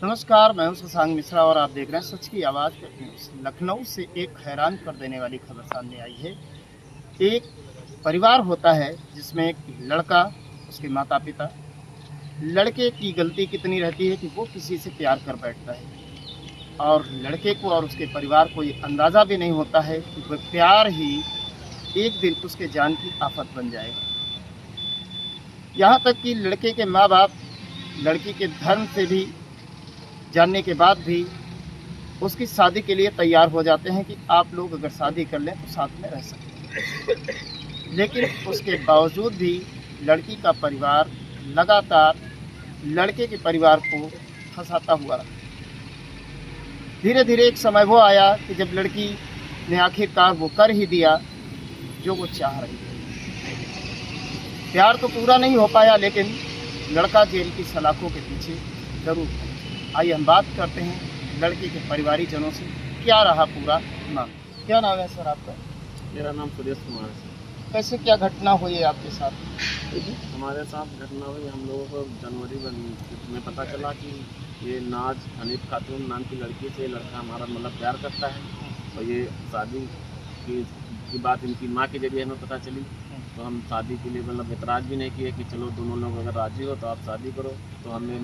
नमस्कार, मैं हूं शशांक मिश्रा और आप देख रहे हैं सच की आवाज़ पे न्यूज़। लखनऊ से एक हैरान कर देने वाली खबर सामने आई है। एक परिवार होता है जिसमें एक लड़का, उसके माता-पिता, लड़के की गलती कितनी रहती है कि वो किसी से प्यार कर बैठता है और लड़के को और उसके परिवार को ये अंदाज़ा भी नहीं होता है कि वह प्यार ही एक दिन उसके जान की आफ़त बन जाएगा। यहाँ तक कि लड़के के माँ-बाप लड़की के धर्म से भी जानने के बाद भी उसकी शादी के लिए तैयार हो जाते हैं कि आप लोग अगर शादी कर लें तो साथ में रह सकते हैं। लेकिन उसके बावजूद भी लड़की का परिवार लगातार लड़के के परिवार को फंसाता हुआ रहा। धीरे धीरे एक समय वो आया कि जब लड़की ने आखिरकार वो कर ही दिया जो वो चाह रही थी। प्यार तो पूरा नहीं हो पाया, लेकिन लड़का जेल की सलाखों के पीछे जरूर पहुंचा। आइए हम बात करते हैं लड़के के परिवारीजनों से, क्या रहा पूरा मामला। क्या नाम है सर आपका? मेरा नाम सुरेश कुमार है। कैसे क्या घटना हुई है आपके साथ? हमारे साथ घटना हुई, हम लोगों को जनवरी में पता चला कि ये नाज हनीफ खातून नाम की लड़की से लड़का हमारा मतलब प्यार करता है और ये शादी की बात इनकी माँ के जरिए हमें पता चली। तो हम शादी के लिए मतलब एतराज़ भी नहीं किए कि चलो दोनों लोग अगर राज़ी हो तो आप शादी करो। तो हमने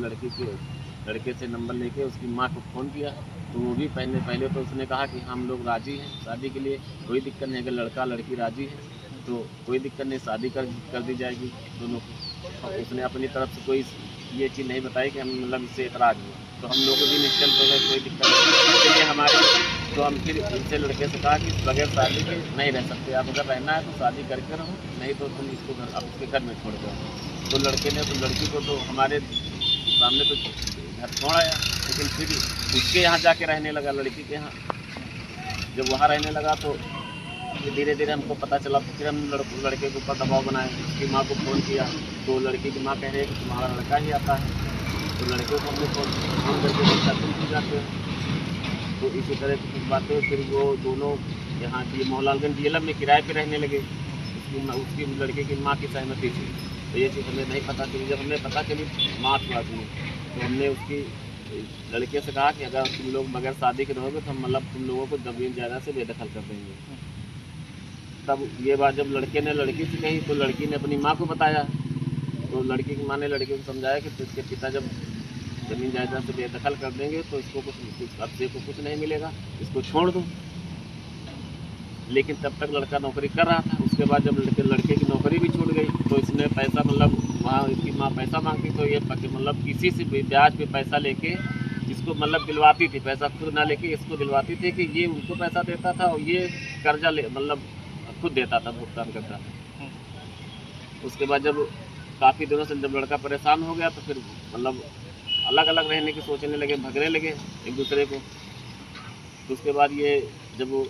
लड़के से नंबर लेके उसकी माँ को फ़ोन किया, तो वो भी पहले तो उसने कहा कि हम लोग राज़ी हैं शादी के लिए, कोई दिक्कत नहीं, अगर लड़का लड़की राज़ी है तो कोई दिक्कत नहीं, शादी कर दी जाएगी दोनों को। और उसने अपनी तरफ से कोई ये चीज़ नहीं बताई कि हम मतलब इससे एतराज़ हुआ। तो हम लोग भी निश्चिंत हो गए, कोई दिक्कत नहीं। इसलिए हमारे तो हम फिर इनसे लड़के से कहा कि बगैर शादी के नहीं रह सकते, आप अगर रहना है तो शादी करके रहो, नहीं तो तुम इसको अब उसके घर में छोड़ दो। तो लड़के ने तो लड़की को तो हमारे सामने तो घर छोड़ आया, लेकिन फिर उसके यहाँ जाके रहने लगा, लड़की के यहाँ। जब वहाँ रहने लगा तो धीरे धीरे हमको पता चला, तो फिर हम लड़के के ऊपर दबाव बनाए, उसकी माँ को फ़ोन किया। तो लड़की की माँ कह रही है कि तुम्हारा लड़का ही आता है। तो लड़के को हमने फ़ोन करके बोलता तुम क्यों जाते हो। तो इसी तरह की कुछ बातें, फिर वो दोनों यहाँ की मोहनलालगंज DLF में किराए पे रहने लगे, उसकी लड़के की माँ की सहमति थी। तो ये चीज़ हमें नहीं पता चली। जब हमें पता चली माँ की बात में, तो हमने उसकी लड़के से कहा कि अगर तुम लोग बगैर शादी के रहोगे तो हम मतलब तुम लोगों को ज़मीन जायदाद से बेदखल कर देंगे। तब ये बात जब लड़के ने लड़की से कही तो लड़की ने अपनी माँ को बताया। तो लड़की की माँ ने लड़के को समझाया कि इसके पिता जब ज़मीन जायदाद से बेदखल कर देंगे तो इसको कुछ अब्जे को कुछ नहीं मिलेगा, इसको छोड़ दो। लेकिन तब तक लड़का नौकरी कर रहा था। उसके बाद जब लड़के की नौकरी भी छूट गई तो इसने पैसा मतलब वहाँ इसकी माँ पैसा मांगती, तो ये मतलब किसी से भी ब्याज पे पैसा लेके इसको मतलब दिलवाती थी, पैसा खुद ना लेके इसको दिलवाती थी कि ये उनको पैसा देता था और ये कर्जा ले मतलब खुद देता था, भुगतान करता था। उसके बाद जब काफ़ी दिनों से जब लड़का परेशान हो गया तो फिर मतलब अलग अलग रहने की सोचने लगे, भगने लगे एक दूसरे को। तो उसके बाद ये जब वो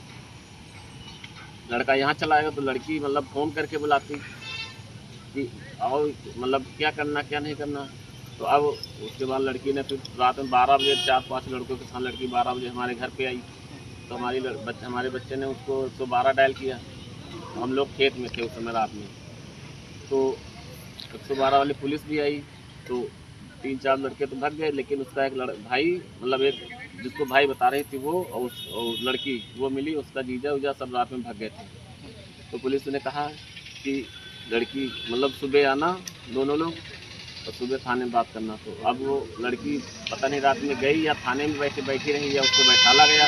लड़का यहाँ चला आएगा तो लड़की मतलब फ़ोन करके बुलाती कि आओ, मतलब क्या करना क्या नहीं करना। तो अब उसके बाद लड़की ने फिर रात में 12 बजे 4-5 लड़कों के साथ लड़की 12 बजे हमारे घर पे आई। तो हमारे बच्चे ने उसको 112 डायल किया। तो हम लोग खेत में थे उस समय रात में, तो 112 वाली पुलिस भी आई। तो 3-4 लड़के तो भाग गए, लेकिन उसका एक भाई मतलब एक जिसको भाई बता रही थी वो और लड़की वो मिली, उसका जीजा उजा सब रात में भाग गए थे। तो पुलिस ने कहा कि लड़की मतलब सुबह आना दोनों लोग और सुबह थाने में बात करना। तो अब वो लड़की पता नहीं रात में गई या थाने में बैठी रही या उसको बैठाला गया।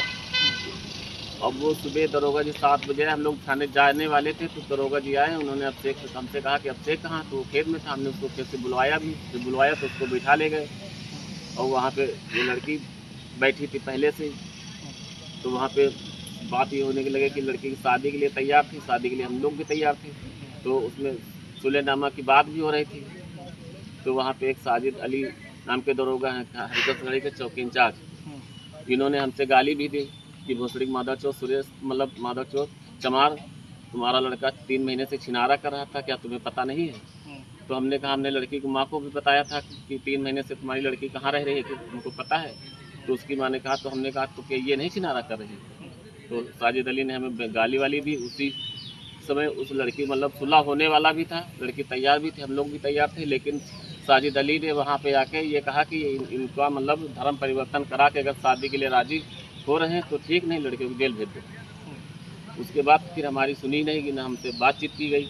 अब वो सुबह दरोगा जी 7 बजे हम लोग थाने जाने वाले थे, तो दरोगा जी आए, उन्होंने अभिषेक से हमसे कहा कि अभिषेक कहाँ, तो खेत में था। हमने उसको खेत से बुलवाया भी, जब बुलवाया तो उसको बैठा ले गए और वहाँ पे ये लड़की बैठी थी पहले से। तो वहाँ पे बात ये होने के लगे कि लड़की की शादी के लिए तैयार थी, शादी के लिए हम लोग भी तैयार थे। तो उसमें सुलेनामा की बात भी हो रही थी। तो वहाँ पे एक साजिद अली नाम के दरोगा हैं हरकतगढ़ी के चौकी इंचार्ज, इन्होंने हमसे गाली भी दी कि भोसड़ी माधव चौथ सुरेश मतलब माधव चौथ चमार, तुम्हारा लड़का 3 महीने से छिनारा कर रहा था, क्या तुम्हें पता नहीं है। तो हमने कहा हमने लड़की की माँ को भी बताया था कि 3 महीने से तुम्हारी लड़की कहाँ रह रही है, कि तुमको पता है। तो उसकी माँ ने कहा, तो हमने कहा तो क्या ये नहीं छिनारा कर रही है। तो साजिद अली ने हमें गाली वाली दी। उसी समय उस लड़की मतलब सुलह होने वाला भी था, लड़की तैयार भी थी, हम लोग भी तैयार थे, लेकिन साजिद अली ने वहाँ पे आके ये कहा कि इनका मतलब धर्म परिवर्तन करा के अगर शादी के लिए राजी हो रहे हैं तो ठीक, नहीं लड़के को जेल भेज दो। उसके बाद फिर हमारी सुनी नहीं कि ना हमसे बातचीत की गई,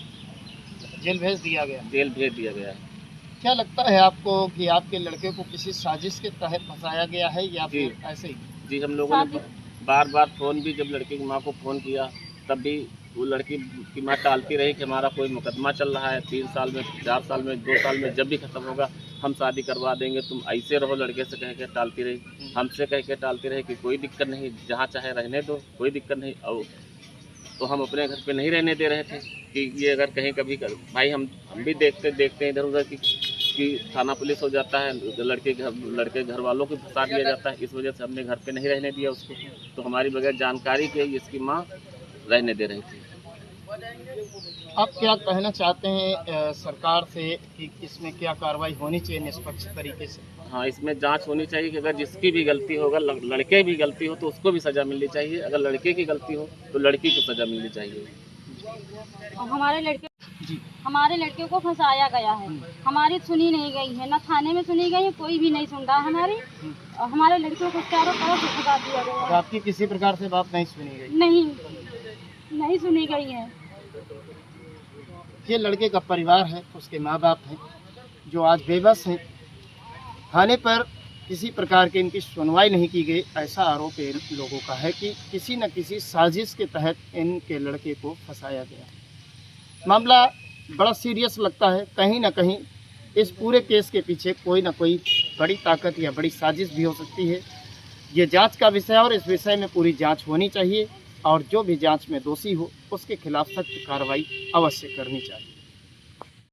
जेल भेज दिया गया। जेल भेज दिया गया है। क्या लगता है आपको कि आपके लड़के को किसी साजिश के तहत फंसाया गया है या फिर ऐसे ही? जी, हम लोगों ने बार बार फ़ोन भी, जब लड़की की माँ को फ़ोन किया तब भी वो लड़की की माँ टालती रही कि हमारा कोई मुकदमा चल रहा है, 3 साल में, 4 साल में, 2 साल में, जब भी ख़त्म होगा हम शादी करवा देंगे, तुम ऐसे रहो। लड़के से कह के टालती रही, हमसे कह के टालती रही कि कोई दिक्कत नहीं, जहाँ चाहे रहने दो, कोई दिक्कत नहीं। और तो हम अपने घर पे नहीं रहने दे रहे थे कि ये अगर कहीं कभी भाई हम भी देखते हैं इधर उधर कि थाना पुलिस हो जाता है, लड़के घर वालों को फंसा दिया जाता है। इस वजह से हमने घर पे नहीं रहने दिया उसको। तो हमारी बगैर जानकारी के इसकी माँ रहने दे रही थी। आप क्या कहना चाहते हैं सरकार से कि इसमें क्या कार्रवाई होनी चाहिए निष्पक्ष तरीके से? हाँ, इसमें जांच होनी चाहिए कि अगर जिसकी भी गलती हो, अगर लड़के की गलती हो तो उसको भी सज़ा मिलनी चाहिए, अगर लड़के की गलती हो तो लड़की को सज़ा मिलनी चाहिए। हमारे लड़के को फंसाया गया है, हमारी सुनी नहीं गई है, ना थाने में सुनी गई है, कोई भी नहीं सुन रहा हमारी। हमारे लड़के को चारों तरफ से फंसा दिया गया है। आपकी किसी प्रकार से बात नहीं सुनी गई? नहीं सुनी गई है। ये लड़के का परिवार है, उसके माँ बाप हैं जो आज बेबस हैं। थाने पर किसी प्रकार की इनकी सुनवाई नहीं की गई, ऐसा आरोप इन लोगों का है कि किसी न किसी साजिश के तहत इनके लड़के को फंसाया गया। मामला बड़ा सीरियस लगता है। कहीं ना कहीं इस पूरे केस के पीछे कोई ना कोई बड़ी ताकत या बड़ी साजिश भी हो सकती है। ये जांच का विषय है और इस विषय में पूरी जांच होनी चाहिए और जो भी जांच में दोषी हो उसके खिलाफ सख्त कार्रवाई अवश्य करनी चाहिए।